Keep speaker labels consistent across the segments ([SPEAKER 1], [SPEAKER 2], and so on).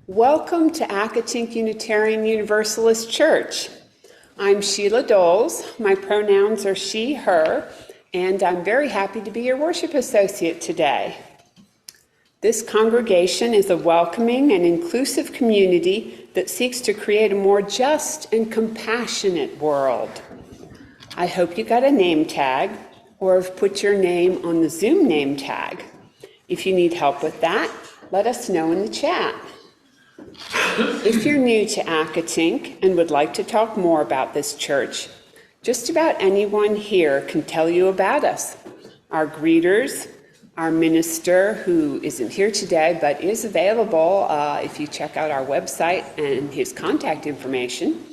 [SPEAKER 1] Welcome to Accotink Unitarian Universalist Church. I'm Sheila Doles. My pronouns are she, her, and I'm very happy to be your worship associate today. This congregation is a welcoming and inclusive community that seeks to create a more just and compassionate world. I hope you got a name tag or have put your name on the Zoom name tag. If you need help with that, let us know in the chat. If you're new to Accotink and would like to talk more about this church, just about anyone here can tell you about us. Our greeters, our minister, who isn't here today but is available if you check out our website and his contact information.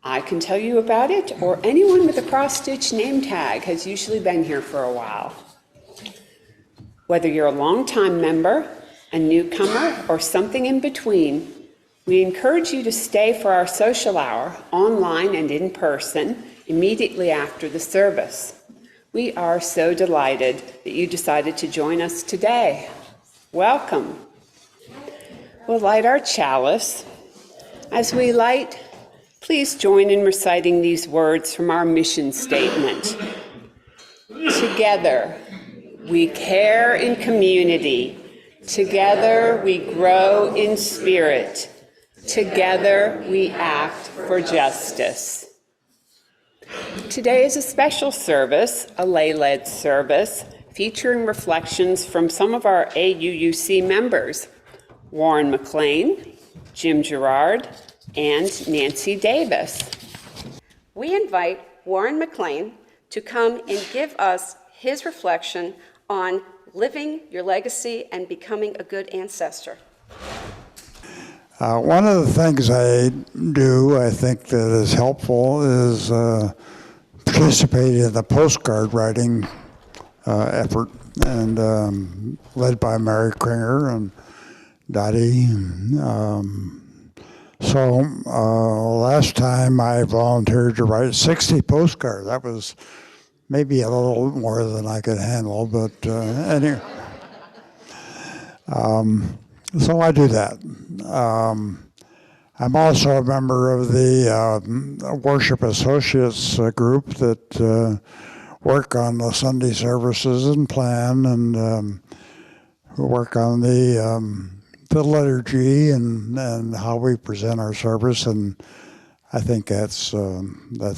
[SPEAKER 1] I can tell you about it, or anyone with a cross-stitch name tag has usually been here for a while. Whether you're a longtime member, a newcomer, or something in between, we encourage you to stay for our social hour, online and in person, immediately after the service. We are so delighted that you decided to join us today. Welcome. We'll light our chalice. As we light, please join in reciting these words from our mission statement. Together, we care in community. Together, we grow in spirit. Together, we act for justice. Today is a special service, a lay-led service, featuring reflections from some of our AUUC members, Warren McLean, Jim Gerard, and Nancy Davis.
[SPEAKER 2] We invite Warren McLean to come and give us his reflection on living your legacy and becoming a good ancestor.
[SPEAKER 3] One of the things I do, I think that is helpful, is participate in the postcard writing effort, and led by Mary Kringer and Dottie. So last time I volunteered to write 60 postcards. That was maybe a little more than I could handle, but anyway. So I do that. I'm also a member of the Worship Associates group that work on the Sunday services and plan, and work on the liturgy and how we present our service, and I think that's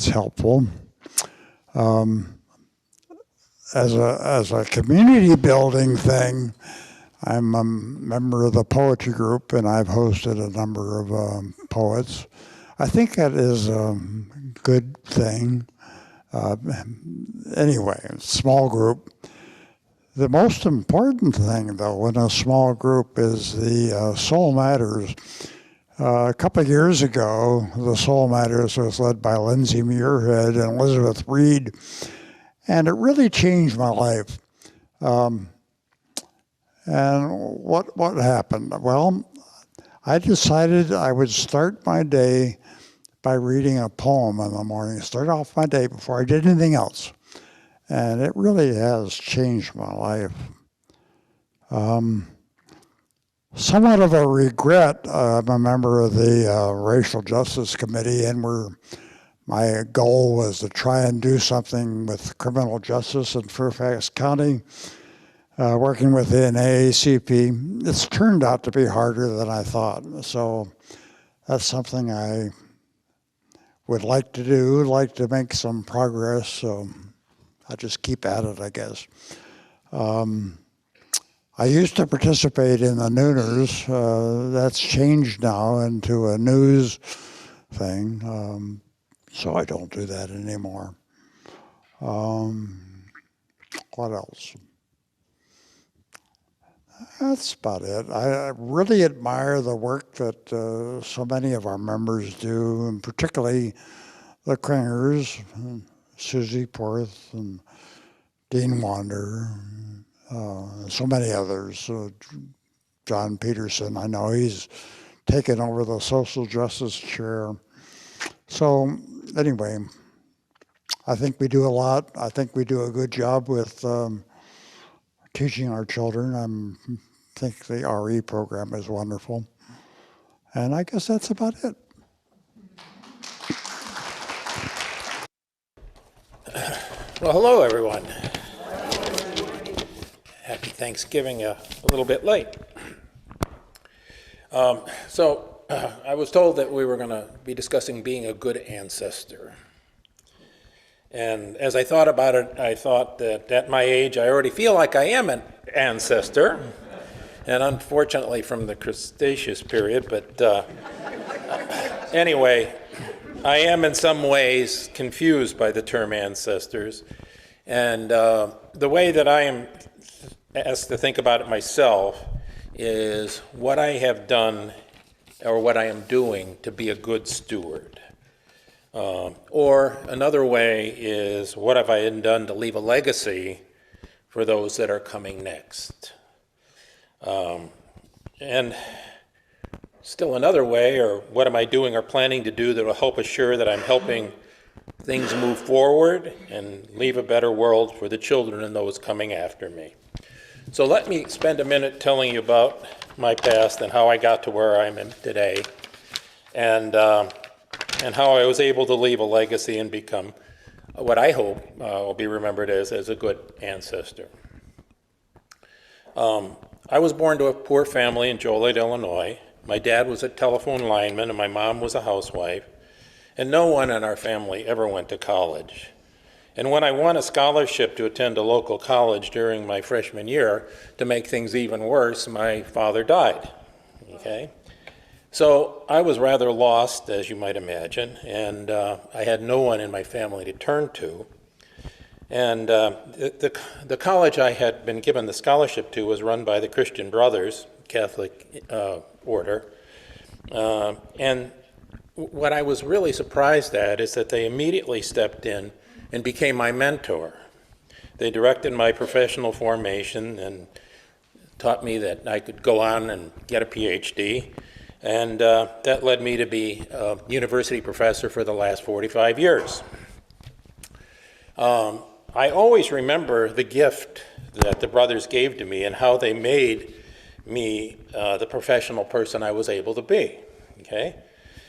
[SPEAKER 3] helpful. As a community building thing, I'm a member of the poetry group, and I've hosted a number of poets. I think that is a good thing. Anyway, small group. The most important thing, though, in a small group is the Soul Matters. A couple of years ago, the Soul Matters was led by Lindsay Muirhead and Elizabeth Reed, and it really changed my life. And what happened? Well, I decided I would start my day by reading a poem in the morning, start off my day before I did anything else. And it really has changed my life. Somewhat of a regret, I'm a member of the Racial Justice Committee, and my goal was to try and do something with criminal justice in Fairfax County. Working within AACP, it's turned out to be harder than I thought. So that's something I would like to do, like to make some progress. So I'll just keep at it, I guess. I used to participate in the Nooners. That's changed now into a news thing. So I don't do that anymore. What else? That's about it. I really admire the work that so many of our members do, and particularly the Kringers, Susie Porth, and Dean Wander, so many others. John Peterson, I know he's taken over the social justice chair. So anyway, I think we do a lot. I think we do a good job with teaching our children. I think the RE program is wonderful. And I guess that's about it.
[SPEAKER 4] Well, hello, everyone. Happy Thanksgiving, a little bit late. I was told that we were going to be discussing being a good ancestor. And as I thought about it, I thought that at my age, I already feel like I am an ancestor, and unfortunately from the Cretaceous period, but anyway, I am in some ways confused by the term ancestors, and the way that I am asked to think about it myself is what I have done or what I am doing to be a good steward. Or another way is what have I done to leave a legacy for those that are coming next. And still another way, or what am I doing or planning to do that will help assure that I'm helping things move forward and leave a better world for the children and those coming after me. So let me spend a minute telling you about my past and how I got to where I am today, and how I was able to leave a legacy and become what I hope will be remembered as a good ancestor. I was born to a poor family in Joliet, Illinois. My dad was a telephone lineman and my mom was a housewife, and no one in our family ever went to college. And when I won a scholarship to attend a local college during my freshman year, to make things even worse, my father died, okay? So I was rather lost, as you might imagine, and I had no one in my family to turn to. And the college I had been given the scholarship to was run by the Christian Brothers, Catholic order. And what I was really surprised at is that they immediately stepped in and became my mentor. They directed my professional formation and taught me that I could go on and get a PhD. And that led me to be a university professor for the last 45 years. I always remember the gift that the brothers gave to me and how they made me the professional person I was able to be, okay?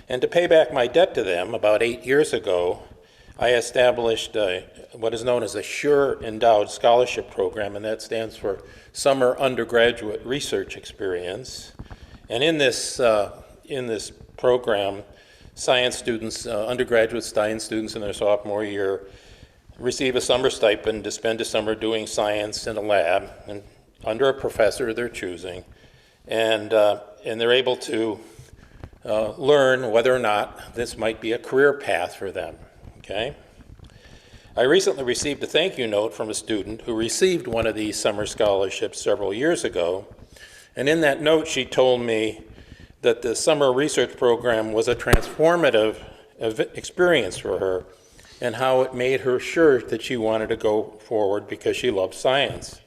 [SPEAKER 4] And to pay back my debt to them, about 8 years ago, I established what is known as a Sure Endowed Scholarship Program, and that stands for Summer Undergraduate Research Experience. And in this program, science students, undergraduate science students in their sophomore year, receive a summer stipend to spend a summer doing science in a lab and under a professor of their choosing, and they're able to learn whether or not this might be a career path for them. Okay. I recently received a thank you note from a student who received one of these summer scholarships several years ago, and in that note she told me that the summer research program was a transformative experience for her and how it made her sure that she wanted to go forward because she loved science.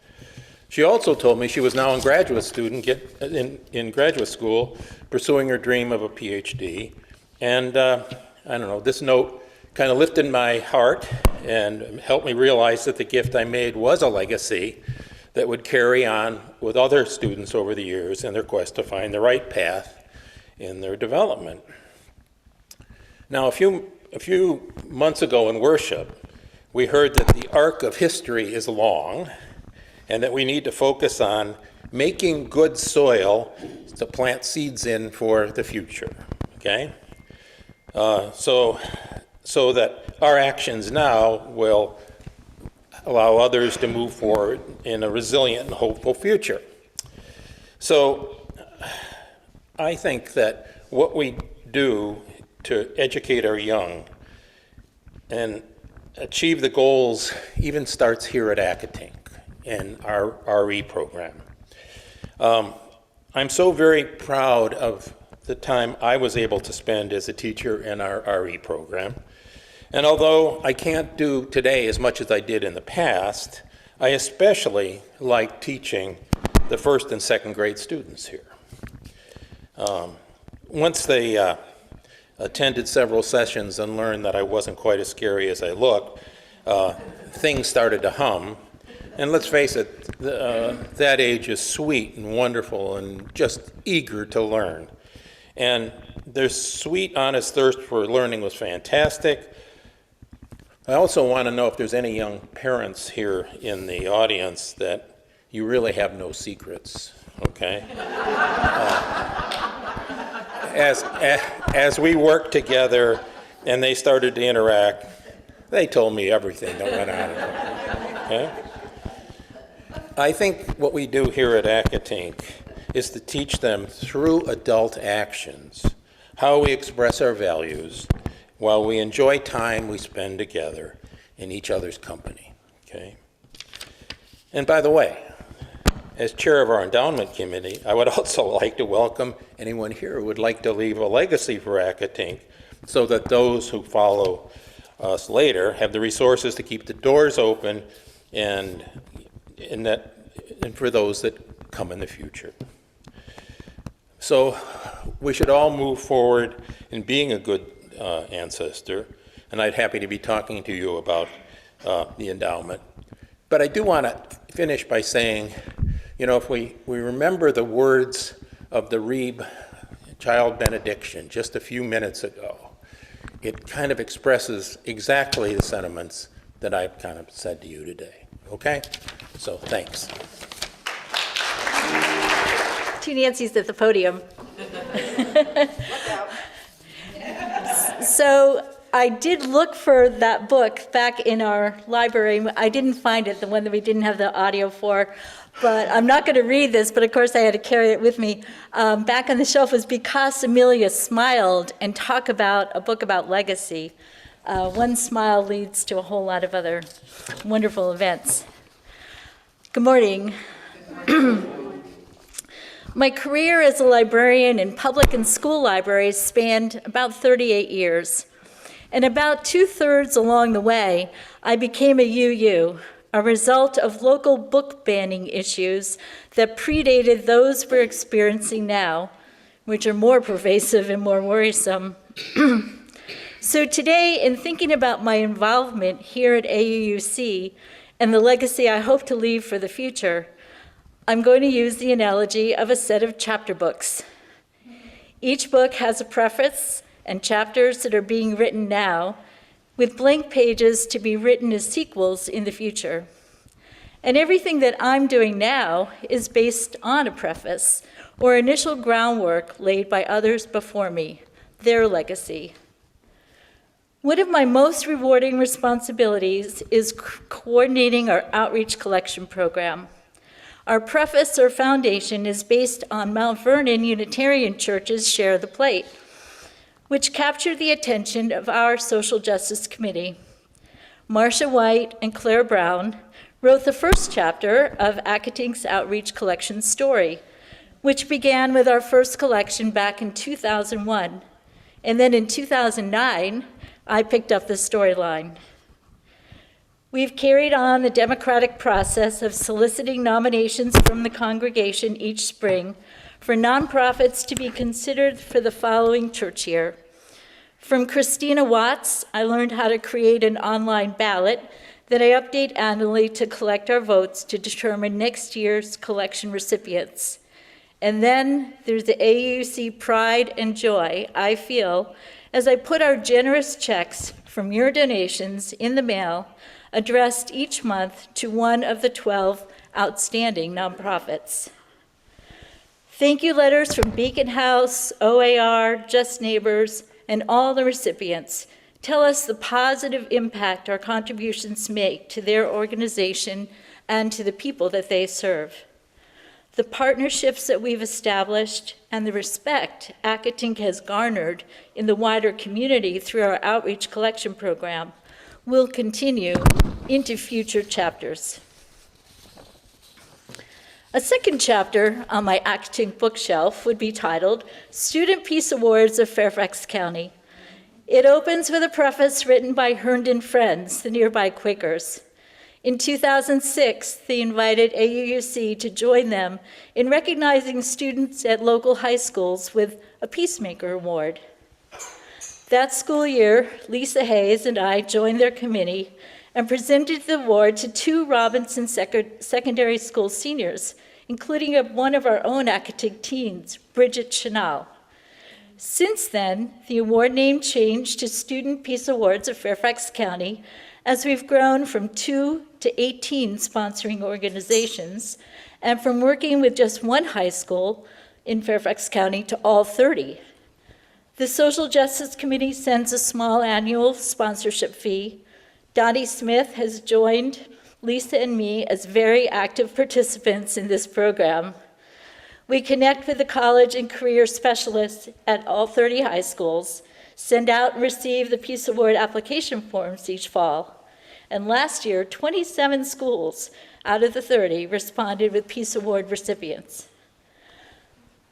[SPEAKER 4] She also told me she was now in graduate school pursuing her dream of a PhD, and I don't know, this note kind of lifted my heart and helped me realize that the gift I made was a legacy that would carry on with other students over the years in their quest to find the right path in their development. Now, a few months ago in worship, we heard that the arc of history is long and that we need to focus on making good soil to plant seeds in for the future, okay? So that our actions now will allow others to move forward in a resilient and hopeful future. So I think that what we do to educate our young and achieve the goals even starts here at Accotink in our RE program. I'm so very proud of the time I was able to spend as a teacher in our RE program. And although I can't do today as much as I did in the past, I especially like teaching the first and second grade students here. Once they attended several sessions and learned that I wasn't quite as scary as I looked, things started to hum. And let's face it, that age is sweet and wonderful and just eager to learn. And their sweet, honest thirst for learning was fantastic. I also want to know if there's any young parents here in the audience that you really have no secrets, okay? As we worked together and they started to interact, they told me everything that went on, okay? I think what we do here at Accotink is to teach them through adult actions how we express our values while we enjoy time we spend together in each other's company, okay? And by the way, as chair of our endowment committee, I would also like to welcome anyone here who would like to leave a legacy for Accotink so that those who follow us later have the resources to keep the doors open and for those that come in the future. So we should all move forward in being a good ancestor, and I'd happy to be talking to you about the endowment. But I do want to finish by saying, you know, if we remember the words of the Reeb child benediction just a few minutes ago, it kind of expresses exactly the sentiments that I've kind of said to you today, okay? So thanks.
[SPEAKER 5] Two Nancys at the podium. So I did look for that book back in our library. I didn't find it, the one that we didn't have the audio for, but I'm not going to read this, but of course I had to carry it with me. Back on the shelf was Because Amelia Smiled, and talk about a book about legacy. One smile leads to a whole lot of other wonderful events. Good morning. My career as a librarian in public and school libraries spanned about 38 years. And about 2/3 along the way, I became a UU, a result of local book banning issues that predated those we're experiencing now, which are more pervasive and more worrisome. So today, in thinking about my involvement here at AUUC and the legacy I hope to leave for the future, I'm going to use the analogy of a set of chapter books. Each book has a preface and chapters that are being written now, with blank pages to be written as sequels in the future. And everything that I'm doing now is based on a preface or initial groundwork laid by others before me, their legacy. One of my most rewarding responsibilities is coordinating our outreach collection program. Our preface or foundation is based on Mount Vernon Unitarian Church's Share the Plate, which captured the attention of our Social Justice Committee. Marcia White and Claire Brown wrote the first chapter of Accotink's outreach collection story, which began with our first collection back in 2001. And then in 2009, I picked up the storyline. We've carried on the democratic process of soliciting nominations from the congregation each spring for nonprofits to be considered for the following church year. From Christina Watts, I learned how to create an online ballot that I update annually to collect our votes to determine next year's collection recipients. And then there's the AUUC pride and joy I feel as I put our generous checks from your donations in the mail, addressed each month to one of the 12 outstanding nonprofits. Thank you letters from Beacon House, OAR, Just Neighbors, and all the recipients tell us the positive impact our contributions make to their organization and to the people that they serve. The partnerships that we've established and the respect Accotink has garnered in the wider community through our outreach collection program will continue into future chapters. A second chapter on my Accotink bookshelf would be titled Student Peace Awards of Fairfax County. It opens with a preface written by Herndon Friends, the nearby Quakers. In 2006, they invited AUUC to join them in recognizing students at local high schools with a Peacemaker Award. That school year, Lisa Hayes and I joined their committee and presented the award to 2 Robinson Secondary School seniors, including one of our own Accotink teens, Bridget Chanel. Since then, the award name changed to Student Peace Awards of Fairfax County, as we've grown from 2 to 18 sponsoring organizations, and from working with just one high school in Fairfax County to all 30. The Social Justice Committee sends a small annual sponsorship fee. Dottie Smith has joined Lisa and me as very active participants in this program. We connect with the college and career specialists at all 30 high schools, send out and receive the Peace Award application forms each fall. And last year, 27 schools out of the 30 responded with Peace Award recipients.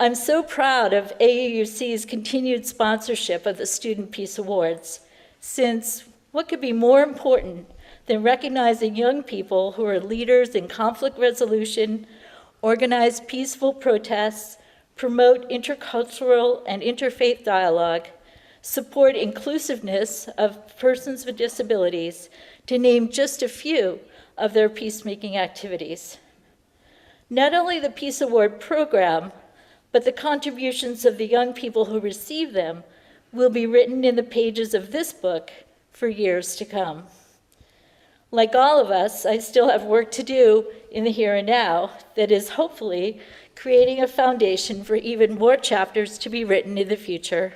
[SPEAKER 5] I'm so proud of AUUC's continued sponsorship of the Student Peace Awards, since what could be more important than recognizing young people who are leaders in conflict resolution, organize peaceful protests, promote intercultural and interfaith dialogue, support inclusiveness of persons with disabilities, to name just a few of their peacemaking activities. Not only the Peace Award program, but the contributions of the young people who receive them will be written in the pages of this book for years to come. Like all of us, I still have work to do in the here and now that is hopefully creating a foundation for even more chapters to be written in the future.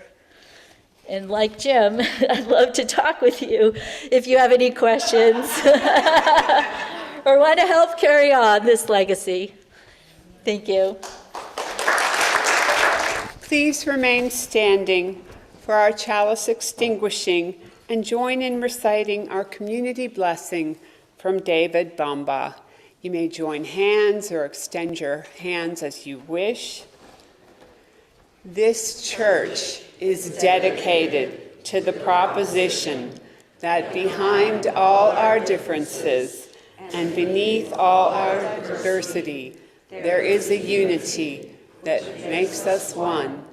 [SPEAKER 5] And like Jim, I'd love to talk with you if you have any questions or want to help carry on this legacy. Thank you.
[SPEAKER 1] Please remain standing for our chalice extinguishing and join in reciting our community blessing from David Bamba. You may join hands or extend your hands as you wish. This church is dedicated to the proposition that behind all our differences and beneath all our diversity, there is a unity that makes us one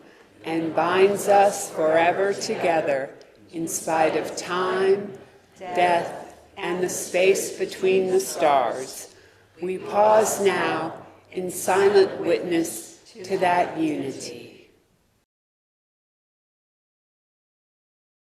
[SPEAKER 1] and binds us forever together in spite of time, death, and the space between the stars. We pause now in silent witness to that unity.